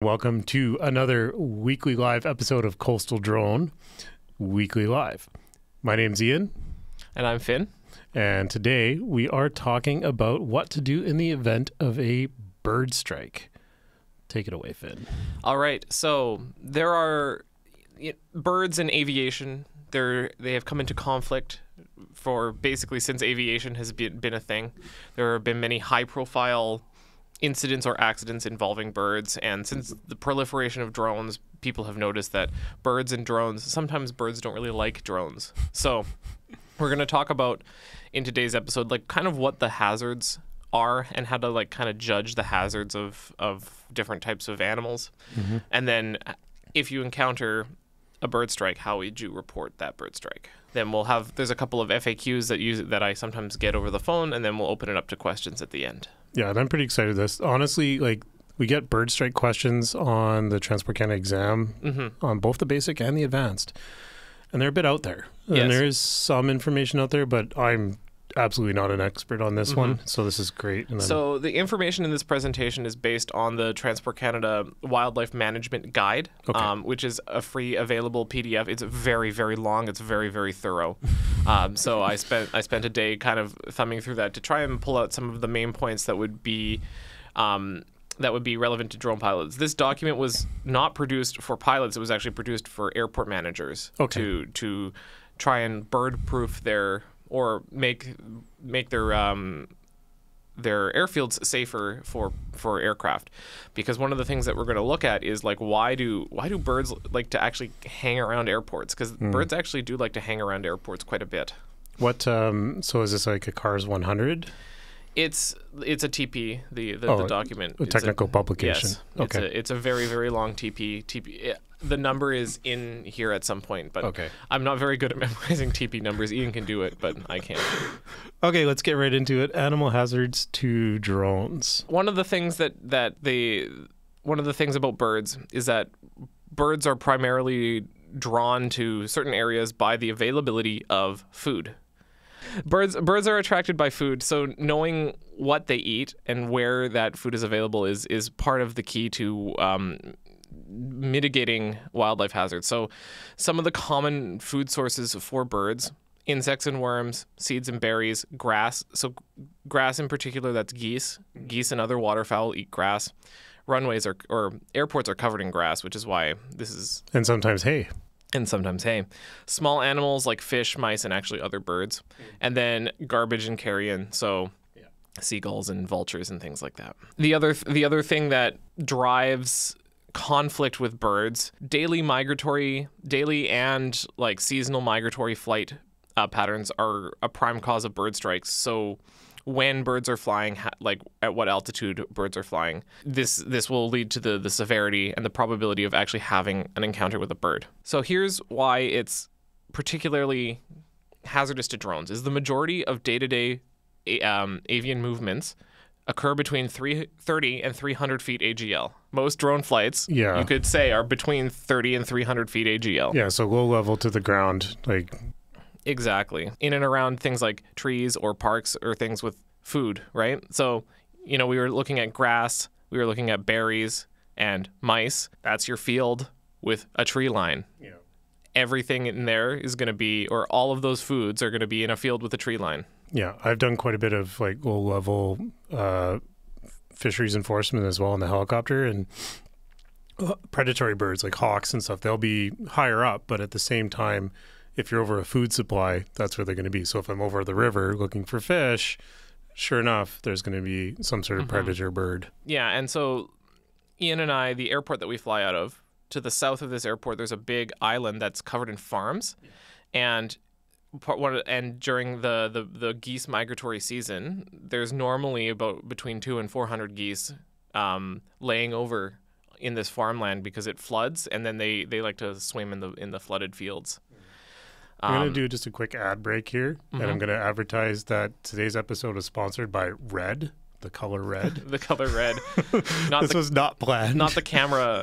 Welcome to another weekly live episode of Coastal Drone Weekly Live. My name's Ian. And I'm Finn. And today we are talking about what to do in the event of a bird strike. Take it away, Finn. All right. So there are birds in aviation. They have come into conflict for basically since aviation has been a thing. There have been many high-profile incidents or accidents involving birds, and since the proliferation of drones, people have noticed that sometimes birds don't really like drones. So we're going to talk about in today's episode like kind of what the hazards are and how to like kind of judge the hazards of different types of animals. Mm-hmm. And then if you encounter a bird strike, how would you report that bird strike? Then there's a couple of FAQs that I sometimes get over the phone, and then we'll open it up to questions at the end. Yeah, and I'm pretty excited for this. Honestly, like we get bird strike questions on the Transport Canada exam on both the basic and the advanced. And they're a bit out there. Yes. And there is some information out there, but I'm absolutely not an expert on this one. So this is great. So the information in this presentation is based on the Transport Canada Wildlife Management Guide, which is a free available PDF. It's very, very long. It's very, very thorough. So I spent a day kind of thumbing through that to try and pull out some of the main points that would be relevant to drone pilots. This document was not produced for pilots. It was actually produced for airport managers to try and bird-proof or make their airfields safer for aircraft, because one of the things that we're going to look at is like why do birds like to actually hang around airports? Because birds actually do like to hang around airports quite a bit. What? So is this like a CARS 100? It's a TP. The document. A technical publication. Yes. Okay. It's a very, very long TP. The number is in here at some point, but I'm not very good at memorizing TP numbers. Ian can do it, but I can't. Okay, let's get right into it. Animal hazards to drones. One of the things about birds is that birds are primarily drawn to certain areas by the availability of food. Birds are attracted by food, so knowing what they eat and where that food is available is part of the key to mitigating wildlife hazards. So some of the common food sources for birds: insects and worms, seeds and berries, grass. So grass in particular, that's geese. Geese and other waterfowl eat grass. Runways or airports are covered in grass, which is why this is... And sometimes hay. Small animals like fish, mice, and actually other birds. And then garbage and carrion, so seagulls and vultures and things like that. The other thing that drives conflict with birds, daily and like seasonal migratory flight patterns are a prime cause of bird strikes. So when birds are flying, like at what altitude birds are flying, this will lead to the severity and the probability of actually having an encounter with a bird. So here's why it's particularly hazardous to drones: is the majority of day-to-day avian movements occur between 30 and 300 feet AGL. Most drone flights, you could say, are between 30 and 300 feet AGL. Yeah, so low level to the ground, like... Exactly. In and around things like trees or parks or things with food, right? So, we were looking at grass, we were looking at berries and mice. That's your field with a tree line. Yeah. Everything in there is going to be, or all of those foods are going to be in a field with a tree line. Yeah, I've done quite a bit of like low level fisheries enforcement as well in the helicopter, and predatory birds like hawks and stuff, they'll be higher up, but at the same time, if you're over a food supply, that's where they're going to be. So if I'm over the river looking for fish, sure enough, there's going to be some sort of predator bird. Yeah, and so Ian and I, the airport that we fly out of, to the south of this airport, there's a big island that's covered in farms. And during the geese migratory season, there's normally about between 200 and 400 geese laying over in this farmland because it floods, and then they like to swim in the flooded fields. I'm going to do just a quick ad break here, and I'm going to advertise that today's episode is sponsored by Red, the color red. The color red. This was not planned. Not the camera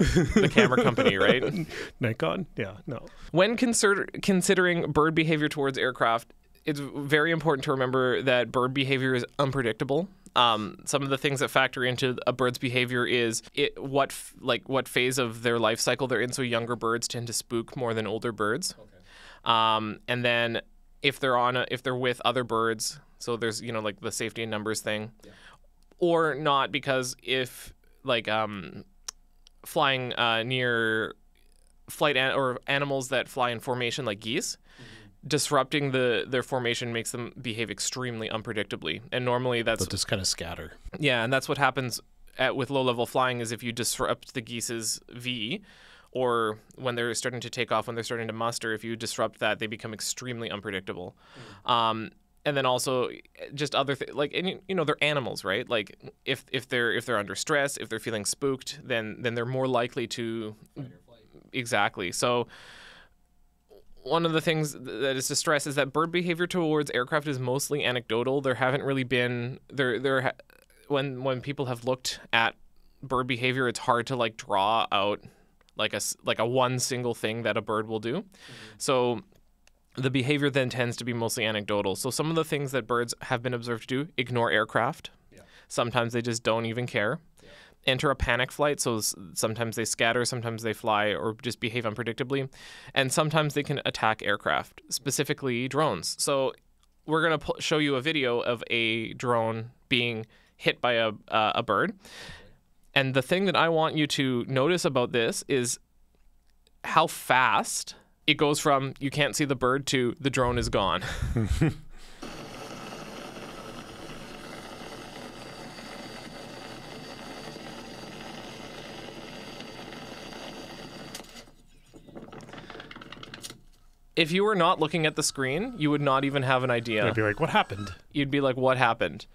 company, right? Nikon? Yeah, no. When considering bird behavior towards aircraft, it's very important to remember that bird behavior is unpredictable. Some of the things that factor into a bird's behavior is what phase of their life cycle they're in. So younger birds tend to spook more than older birds. Okay. And then if they're with other birds, so there's like the safety in numbers thing, or not, because if flying near or animals that fly in formation like geese, disrupting their formation makes them behave extremely unpredictably, and normally they'll just kind of scatter. Yeah, and that's what happens with low-level flying is if you disrupt the geese's V, or when they're starting to take off, when they're starting to muster, if you disrupt that, they become extremely unpredictable. And then also just other things, they're animals, right? Like if they're under stress, if they're feeling spooked, then they're more likely to exactly. So one of the things that is to stress is that bird behavior towards aircraft is mostly anecdotal. There haven't really been when people have looked at bird behavior, it's hard to draw out like a one single thing that a bird will do. So the behavior then tends to be mostly anecdotal. So some of the things that birds have been observed to do: ignore aircraft. Sometimes they just don't even care. Enter a panic flight, so sometimes they scatter, sometimes they fly, or just behave unpredictably, and sometimes they can attack aircraft, specifically drones. So we're going to show you a video of a drone being hit by a bird, and the thing that I want you to notice about this is how fast it goes from you can't see the bird to the drone is gone. If you were not looking at the screen, you would not even have an idea. I'd be like, what happened? You'd be like, what happened?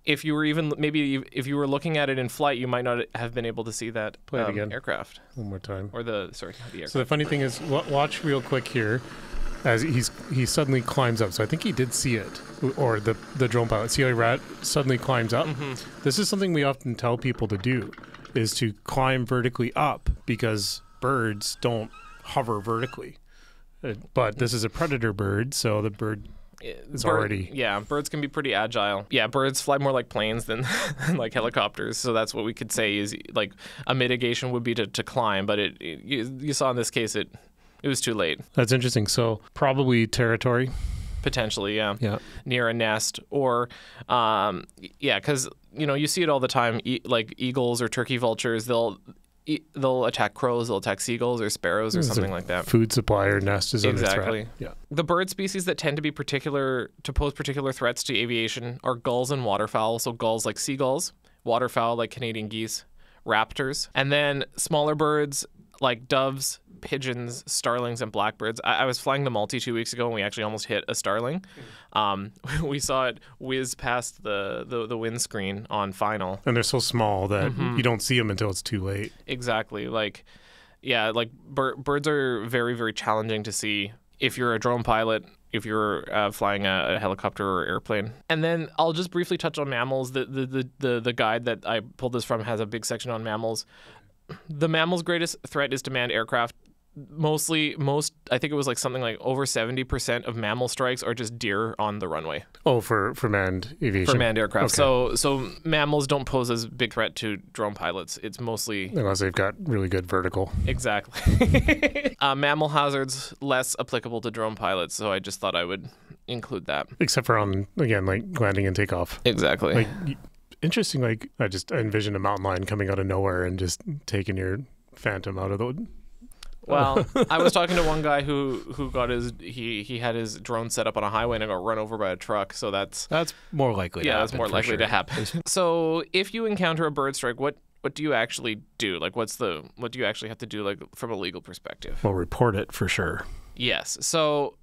If you were if you were looking at it in flight, you might not have been able to see that aircraft. One more time. Or not the aircraft. So the funny thing is, watch real quick here, as he suddenly climbs up. So I think he did see it, or the drone pilot. See how he suddenly climbs up? Mm-hmm. This is something we often tell people to do, is to climb vertically up, because birds don't hover vertically. But this is a predator bird, so the bird is already... Yeah, birds can be pretty agile. Yeah, birds fly more like planes than like helicopters, so that's what we could say is a mitigation would be to climb, but you saw in this case it was too late. That's interesting. So probably territory. Potentially, yeah. Near a nest, or because you see it all the time. Like eagles or turkey vultures, they'll attack crows, they'll attack seagulls or sparrows or something like that. Food supply or nest is under threat. Exactly. Yeah. The bird species that tend to pose particular threats to aviation are gulls and waterfowl. So gulls like seagulls, waterfowl like Canadian geese, raptors, and then smaller birds like doves, pigeons, starlings, and blackbirds. I was flying the Multi 2 weeks ago, and we actually almost hit a starling. We saw it whiz past the windscreen on final. And they're so small that you don't see them until it's too late. Exactly. Birds are very, very challenging to see if you're a drone pilot, if you're flying a helicopter or airplane. And then I'll just briefly touch on mammals. The guide that I pulled this from has a big section on mammals. The mammal's greatest threat is to manned aircraft. I think it was something like over 70% of mammal strikes are just deer on the runway. Oh, for manned aviation? For manned aircraft. Okay. So mammals don't pose as a big threat to drone pilots. It's mostly... Unless they've got really good vertical. Exactly. Mammal hazards, less applicable to drone pilots, so I just thought I would include that. Except for on, again, landing and takeoff. Exactly. Interesting, I envision a mountain lion coming out of nowhere and just taking your Phantom out of the... Well, I was talking to one guy who got he had his drone set up on a highway and got run over by a truck, so that's more likely to happen. That's more likely to happen. So if you encounter a bird strike, what do you actually do? What do you actually have to do from a legal perspective? Well, report it for sure. Yes. So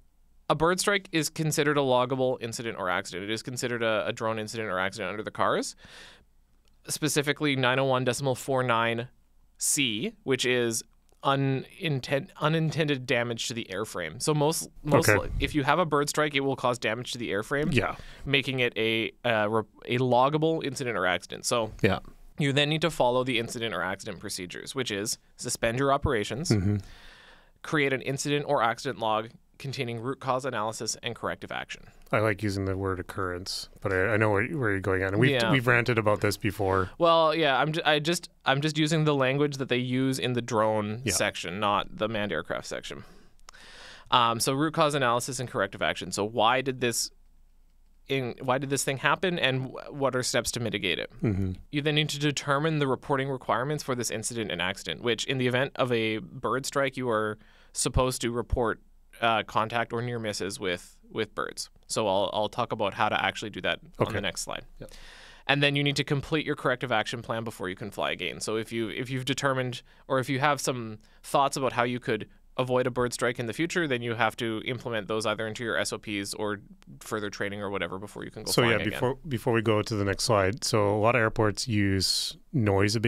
a bird strike is considered a loggable incident or accident. It is considered a drone incident or accident under the CARS, specifically 901.49C, which is unintended damage to the airframe. So most if you have a bird strike, it will cause damage to the airframe, making it a loggable incident or accident. So you then need to follow the incident or accident procedures, which is suspend your operations, create an incident or accident log, containing root cause analysis and corrective action. I like using the word occurrence, but I know where you're going at. And we've ranted about this before. Well, yeah, I'm just using the language that they use in the drone section, not the manned aircraft section. So root cause analysis and corrective action. So why did this thing happen, and what are steps to mitigate it? Mm-hmm. You then need to determine the reporting requirements for this incident and accident, which in the event of a bird strike, you are supposed to report contact or near misses with birds. So I'll talk about how to actually do that on the next slide. Yep. And then you need to complete your corrective action plan before you can fly again. So if you've determined, or if you have some thoughts about how you could avoid a bird strike in the future, then you have to implement those either into your SOPs or further training or whatever before you can go flying again. Before we go to the next slide, so a lot of airports use noise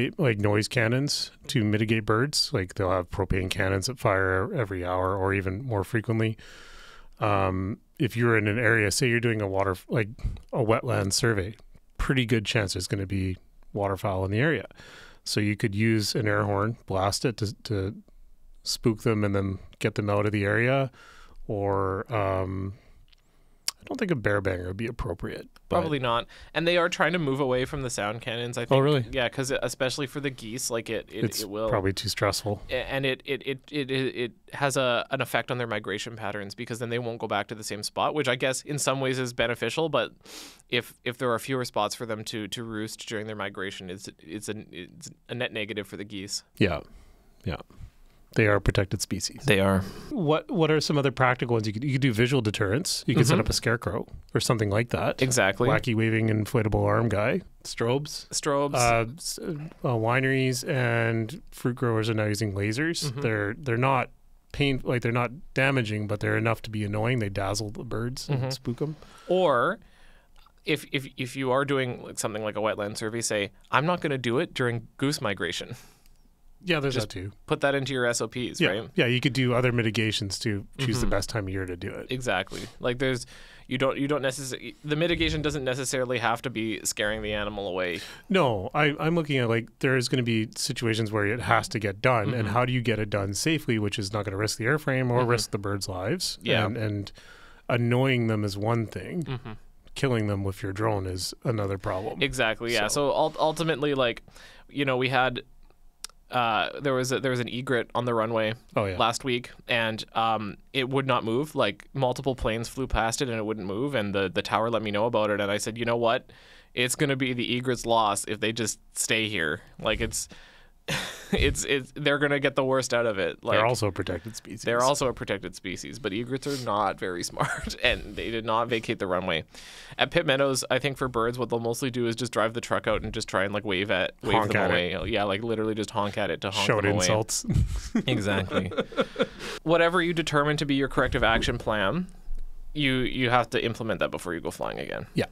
cannons to mitigate birds. Like they'll have propane cannons that fire every hour or even more frequently. If you're in an area, say you're doing a wetland survey, pretty good chance there's going to be waterfowl in the area. So you could use an air horn, blast it to spook them and then get them out of the area, or I don't think a bear banger would be appropriate. Probably not. And they are trying to move away from the sound cannons, I think. Oh, really? Yeah, because especially for the geese, like it will probably too stressful. And it has an effect on their migration patterns, because then they won't go back to the same spot, which I guess in some ways is beneficial. But if there are fewer spots for them to roost during their migration, it's a net negative for the geese. Yeah. They are protected species. They are. What are some other practical ones? You could do visual deterrence. You could set up a scarecrow or something like that. Exactly. Wacky waving inflatable arm guy. Strobes. Wineries and fruit growers are now using lasers. Mm-hmm. They're not they're not damaging, but they're enough to be annoying. They dazzle the birds and spook them. Or if you are doing something like a wetland survey, say, I'm not going to do it during goose migration. Yeah, there's Just that too. Put that into your SOPs, right? Yeah, you could do other mitigations to choose the best time of year to do it. Exactly. Like the mitigation doesn't necessarily have to be scaring the animal away. No, I'm looking at there's going to be situations where it has to get done, and how do you get it done safely, which is not going to risk the airframe or risk the birds' lives. Yeah. And annoying them is one thing. Killing them with your drone is another problem. Exactly. Yeah. So ultimately, we had. There was an egret on the runway last week, and it would not move. Like multiple planes flew past it, and it wouldn't move. And the tower let me know about it, and I said, you know what? It's going to be the egret's loss if they just stay here. Like it's they're going to get the worst out of it. Like, they're also a protected species. They're also a protected species, but egrets are not very smart, and they did not vacate the runway. At Pitt Meadows, I think for birds, what they'll mostly do is just drive the truck out and just try and wave them away. Yeah, literally just honk at it to honk them away. Show insults. Exactly. Whatever you determine to be your corrective action plan, you have to implement that before you go flying again. Yeah.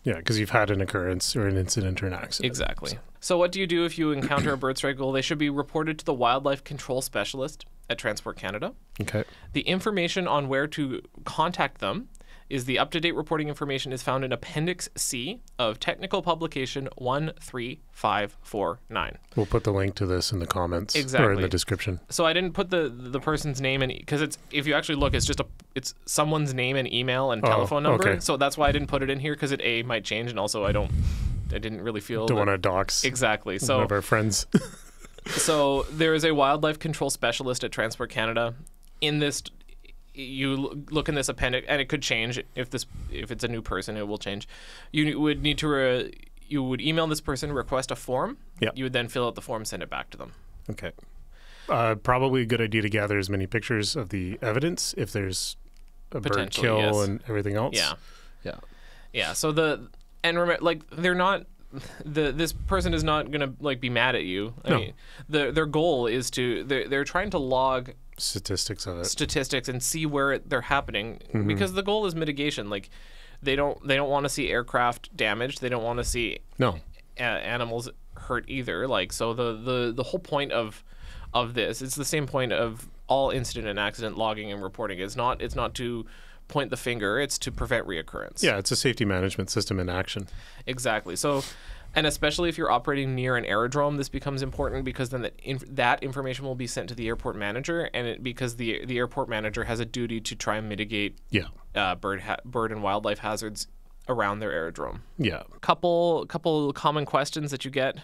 Yeah, because you've had an occurrence or an incident or an accident. Exactly. So what do you do if you encounter a bird strike? Well, they should be reported to the wildlife control specialist at Transport Canada. Okay. The information on where to contact them is the up-to-date reporting information is found in Appendix C of Technical Publication 13549. We'll put the link to this in the comments or in the description. So I didn't put the person's name in, because if you actually look, it's someone's name and email and telephone number. Okay. So that's why I didn't put it in here, because it might change, and also I didn't really feel don't want to dox so one of our friends. So there is a wildlife control specialist at Transport Canada. In this, you look in this appendix, and it could change if it's a new person. It will change. You would need to you would email this person, request a form. Yeah. You would then fill out the form, send it back to them. Okay. Probably a good idea to gather as many pictures of the evidence if there's a bird kill and everything else. Yeah. So they're not. This person is not going to be mad at you. I mean, their goal is they're trying to log statistics of it, and see where they're happening, because the goal is mitigation. Like they don't want to see aircraft damaged. They don't want to see animals hurt either. Like, so the whole point of this, it's the same point of all incident and accident logging and reporting. It's not to point the finger, it's to prevent reoccurrence. Yeah, it's a safety management system in action. Exactly. So And especially if you're operating near an aerodrome, this becomes important because then that information will be sent to the airport manager, and because the airport manager has a duty to try and mitigate bird and wildlife hazards around their aerodrome. Yeah. Couple common questions that you get.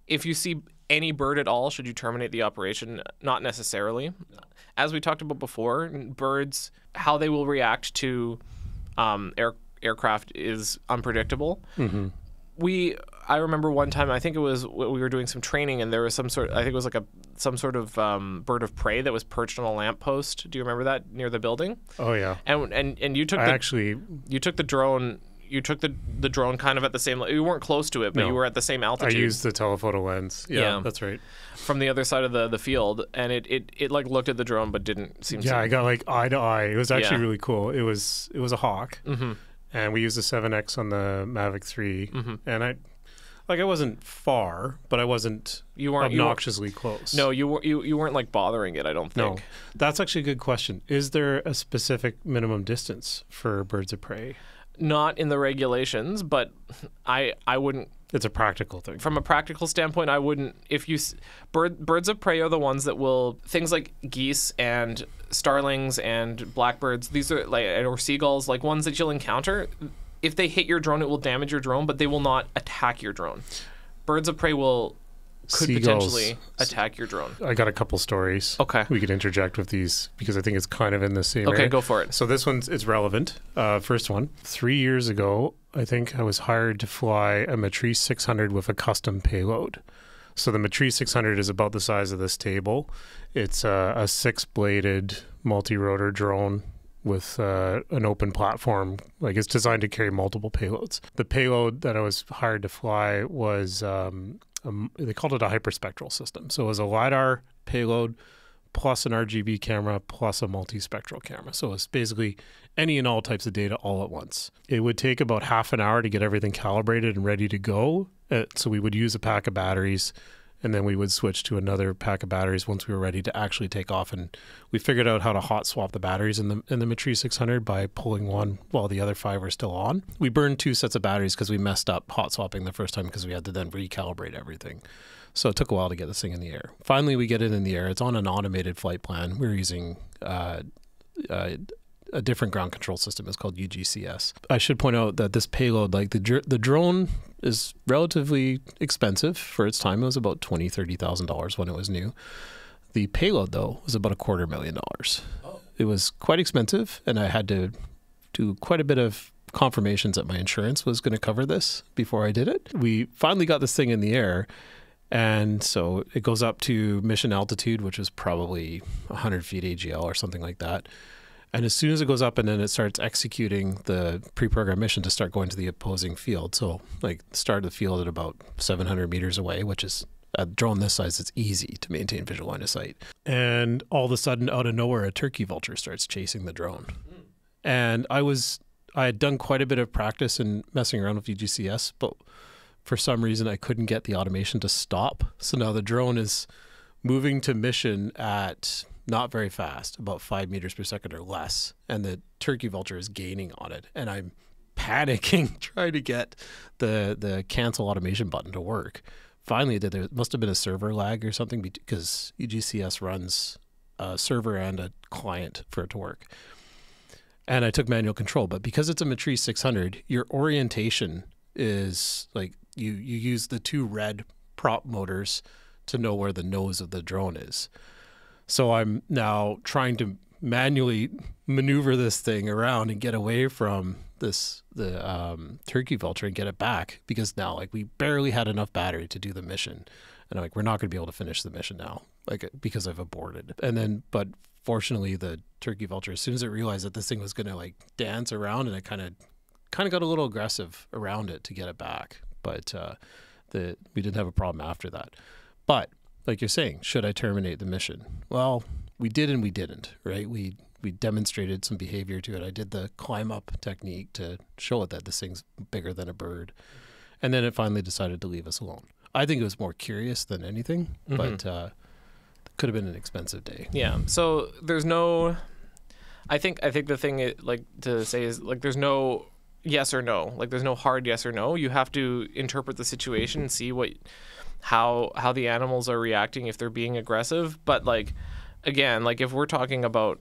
If you see any bird at all, should you terminate the operation? Not necessarily. As we talked about before, birds, how they will react to aircraft is unpredictable. Mm-hmm. I remember one time, I think it was we were doing some training, and there was some sort. I think it was like some sort of bird of prey that was perched on a lamppost. Do you remember that near the building? Oh yeah. And you took you took the drone. You took the drone kind of at the same. You weren't close to it, but you were at the same altitude. I used the telephoto lens. Yeah, that's right. From the other side of the field, and it like looked at the drone, but didn't seem. Yeah, I got like eye to eye. It was actually really cool. It was a hawk, and we used the 7X on the Mavic 3, and I wasn't far, but I wasn't obnoxiously close. No, you weren't like bothering it, I don't think. No. That's actually a good question. Is there a specific minimum distance for birds of prey? Not in the regulations, but I wouldn't. It's a practical thing. From a practical standpoint, I wouldn't. If you birds of prey are the ones that will, things like geese and starlings and blackbirds. These are like, or seagulls, like ones that you'll encounter. If they hit your drone, it will damage your drone, but they will not attack your drone. Birds of prey could potentially attack your drone. I got a couple stories. Okay. We could interject with these because I think it's kind of in the same area. Okay, go for it. So this it's relevant. First one. 3 years ago, I think I was hired to fly a Matrice 600 with a custom payload. So the Matrice 600 is about the size of this table. It's a 6-bladed multi-rotor drone with an open platform. Like, it's designed to carry multiple payloads. The payload that I was hired to fly was, they called it a hyperspectral system. So it was a LiDAR payload plus an RGB camera plus a multispectral camera. So it's basically any and all types of data all at once. It would take about half an hour to get everything calibrated and ready to go. So we would use a pack of batteries, and then we would switch to another pack of batteries once we were ready to actually take off. And we figured out how to hot swap the batteries in the Matrice 600 by pulling one while the other 5 were still on. We burned 2 sets of batteries because we messed up hot swapping the first time because we had to then recalibrate everything. So it took a while to get this thing in the air. Finally, we get it in the air. It's on an automated flight plan. We were using a different ground control system. It's called UGCS. I should point out that this payload, like the drone is relatively expensive for its time. It was about $20,000, $30,000 when it was new. The payload, though, was about $250,000. Oh. It was quite expensive, and I had to do quite a bit of confirmations that my insurance was going to cover this before I did it. We finally got this thing in the air, and so it goes up to mission altitude, which is probably 100 feet AGL or something like that. And as soon as it goes up and then it starts executing the pre-programmed mission to start going to the opposing field. So like start the field at about 700 meters away, which is a drone this size, it's easy to maintain visual line of sight. And all of a sudden, out of nowhere, a turkey vulture starts chasing the drone. And I had done quite a bit of practice in messing around with UGCS, but for some reason I couldn't get the automation to stop. So now the drone is moving to mission at not very fast, about 5 meters per second or less. And the turkey vulture is gaining on it. And I'm panicking, trying to get the cancel automation button to work. Finally, there must have been a server lag or something because UGCS runs a server and a client for it to work. And I took manual control. But because it's a Matrice 600, your orientation is like you use the 2 red prop motors to know where the nose of the drone is. So I'm now trying to manually maneuver this thing around and get away from the turkey vulture and get it back, because now like we barely had enough battery to do the mission, and I'm like, we're not going to be able to finish the mission now, like, because I've aborted. And then, but fortunately, the turkey vulture, as soon as it realized that this thing was going to like dance around, and it kind of got a little aggressive around it to get it back, but we didn't have a problem after that. But like you're saying, should I terminate the mission? Well, we did and we didn't, right? We demonstrated some behavior to it. I did the climb up technique to show it that this thing's bigger than a bird. And then it finally decided to leave us alone. I think it was more curious than anything, but it could have been an expensive day. Yeah. So there's no, I think the thing like to say is like, there's no, yes or no. Like there's no hard yes or no. You have to interpret the situation and see how the animals are reacting if they're being aggressive. But like again, like if we're talking about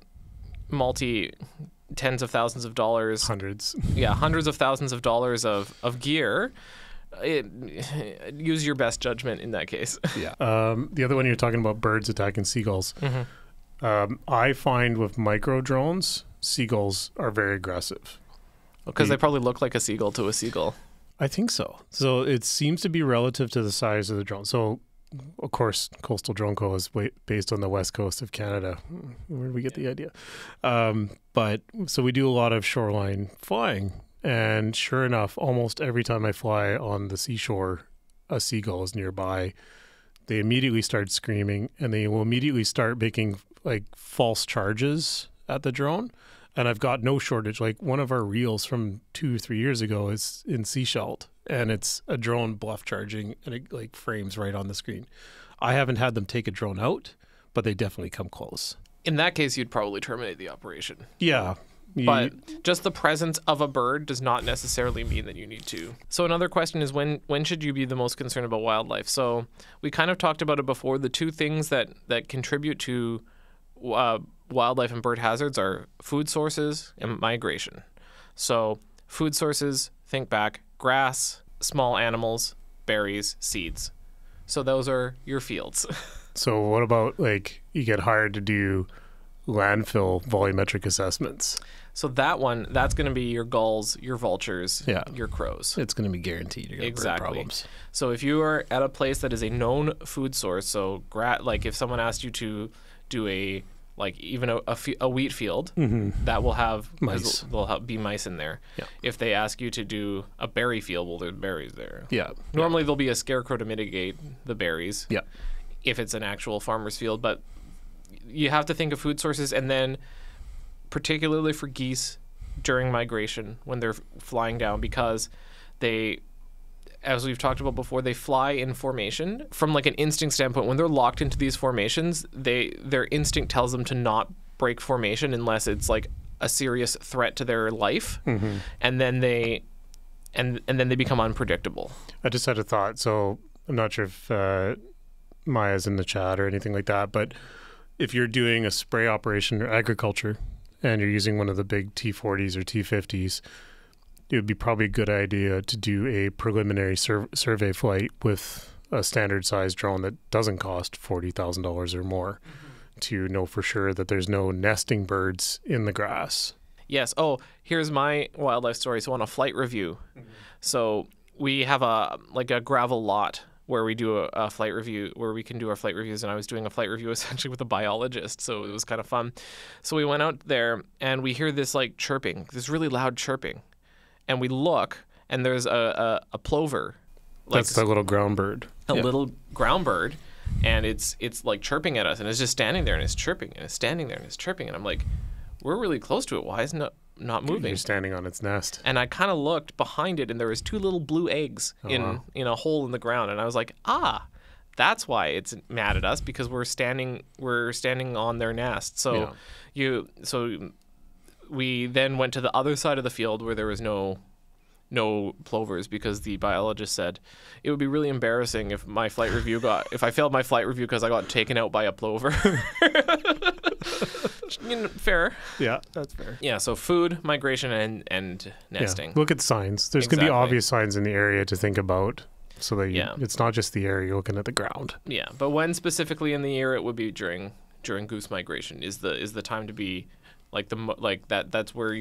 tens of thousands of dollars, hundreds of thousands of dollars of gear, use your best judgment in that case. Yeah. The other one, you're talking about birds attacking seagulls. I find with micro drones, seagulls are very aggressive. Because they probably look like a seagull to a seagull. I think so. So it seems to be relative to the size of the drone. So, of course, Coastal Drone Co. is based on the west coast of Canada. Where did we get the idea? But so we do a lot of shoreline flying. And sure enough, almost every time I fly on the seashore, a seagull is nearby. They immediately start screaming, and they will immediately start making like false charges at the drone. And I've got no shortage. Like one of our reels from 2 or 3 years ago is in Seashelt, and it's a drone bluff charging, and it like frames right on the screen. I haven't had them take a drone out, but they definitely come close. In that case, you'd probably terminate the operation. Yeah. But just the presence of a bird does not necessarily mean that you need to. So another question is when should you be the most concerned about wildlife? So we kind of talked about it before. The two things that contribute to wildlife and bird hazards are food sources and migration. So food sources, think back, grass, small animals, berries, seeds. So those are your fields. So what about like you get hired to do landfill volumetric assessments? So that's going to be your gulls, your vultures, your crows. It's going to be guaranteed you're going to have problems. So if you are at a place that is a known food source, so like if someone asked you to do even a wheat field, that will have mice. There'll be mice in there. Yeah. If they ask you to do a berry field, well, there's berries there. Yeah. Normally there'll be a scarecrow to mitigate the berries. Yeah. If it's an actual farmer's field, but you have to think of food sources, and then particularly for geese during migration when they're flying down, because they, as we've talked about before, they fly in formation. From like an instinct standpoint, when they're locked into these formations, their instinct tells them to not break formation unless it's like a serious threat to their life, and then they become unpredictable. I just had a thought. So I'm not sure if Maya's in the chat or anything like that, but if you're doing a spray operation or agriculture and you're using one of the big T40s or T50s, it would be probably a good idea to do a preliminary survey flight with a standard size drone that doesn't cost $40,000 or more to know for sure that there's no nesting birds in the grass. Yes. Oh, here's my wildlife story. So on a flight review, so we have a gravel lot where we do a flight review, where we can do our flight reviews. And I was doing a flight review essentially with a biologist, so it was kind of fun. So we went out there and we hear this like chirping, this really loud chirping. And we look, and there's a plover. That's the little ground bird. Little ground bird, and it's like chirping at us, and it's just standing there, and it's chirping, and it's standing there, and it's chirping. And I'm like, we're really close to it. Why isn't it not moving? You're standing on its nest. And I kind of looked behind it, and there was 2 little blue eggs in a hole in the ground. And I was like, that's why it's mad at us, because we're standing on their nest. So we then went to the other side of the field where there was no plovers, because the biologist said it would be really embarrassing if I failed my flight review because I got taken out by a plover. Fair. Yeah, that's fair. Yeah, so food, migration, and nesting. Yeah. Look at signs. There's going to be obvious signs in the area to think about, so that it's not just the area, you're looking at the ground. Yeah, but when specifically in the year, it would be during goose migration is the time to be that's where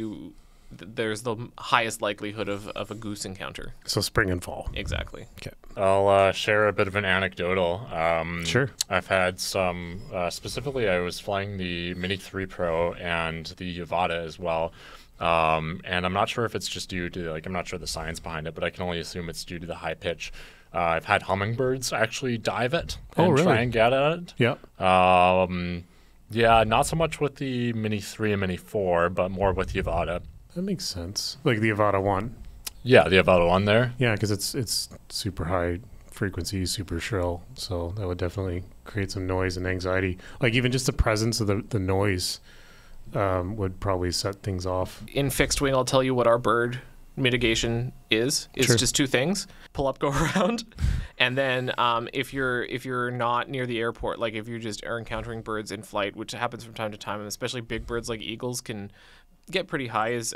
there's the highest likelihood of a goose encounter. So spring and fall. Exactly. Okay. I'll share a bit of an anecdotal. Sure. I've had some, specifically I was flying the Mini 3 Pro and the Yavata as well. And I'm not sure if it's just due to, I'm not sure the science behind it, but I can only assume it's due to the high pitch. I've had hummingbirds actually dive it and try and get at it. Yeah. Yeah, not so much with the Mini 3 and Mini 4, but more with the Yavata. That makes sense. Like the Yavata 1. Yeah, the Yavata 1 there. Yeah, because it's super high frequency, super shrill. So that would definitely create some noise and anxiety. Like even just the presence of the noise would probably set things off. In fixed wing, I'll tell you what our bird mitigation is Sure. just two things: pull up, go around, and then if you're not near the airport, like if you just are encountering birds in flight, which happens from time to time, and especially big birds like eagles can get pretty high, is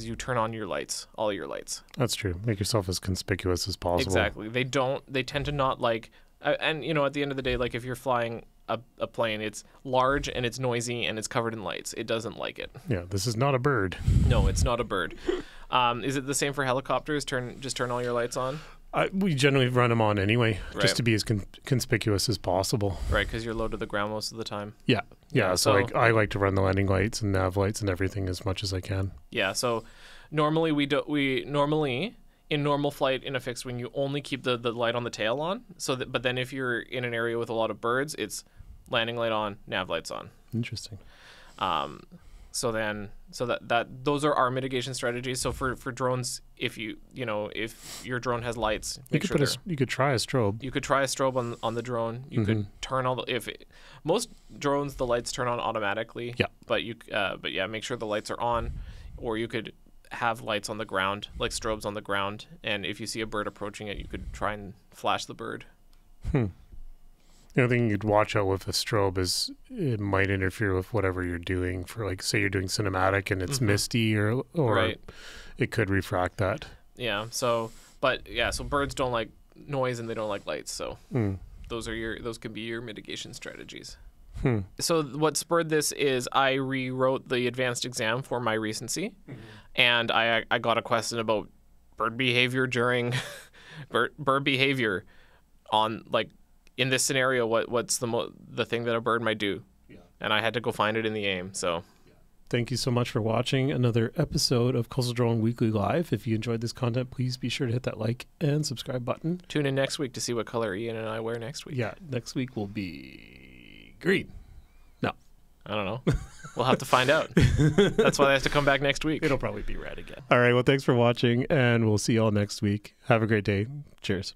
you turn on your lights, all your lights. That's true. Make yourself as conspicuous as possible. Exactly. They tend to not like, and at the end of the day, like if you're flying a plane, it's large and it's noisy and it's covered in lights. It doesn't like it. Yeah, this is not a bird. No, it's not a bird. Is it the same for helicopters? Turn all your lights on? We generally run them on anyway, Right. just to be as conspicuous as possible. Right, because you're low to the ground most of the time. Yeah. Yeah, So so- I like to run the landing lights and nav lights and everything as much as I can. Yeah. So normally normally in normal flight in a fixed wing you only keep the light on the tail on. But then if you're in an area with a lot of birds, it's landing light on, nav lights on. Interesting. So that those are our mitigation strategies. So for drones, if if your drone has lights, You could try a strobe. you could try a strobe on the drone. You could turn all most drones, the lights turn on automatically. Yeah. But make sure the lights are on, or you could have lights on the ground, like strobes on the ground. And if you see a bird approaching it, you could try and flash the bird. The other thing you'd watch out with a strobe is it might interfere with whatever you're doing. For like, say you're doing cinematic and it's misty, or Right. it could refract that. Yeah. So birds don't like noise and they don't like lights. So those can be your mitigation strategies. So what spurred this is I rewrote the advanced exam for my recency, and I got a question about bird behavior during bird behavior on, like, in this scenario, what's the thing that a bird might do, and I had to go find it in the AIM. So Thank you so much for watching another episode of Coastal Drone Weekly Live. If you enjoyed this content, please be sure to hit that like and subscribe button. tune in next week to see what color Ian and I wear next week. Yeah, next week will be green. No, I don't know. We'll have to find out. That's why they have to come back next week. it'll probably be red again. All right, well, thanks for watching, and we'll see you all next week. Have a great day. Cheers.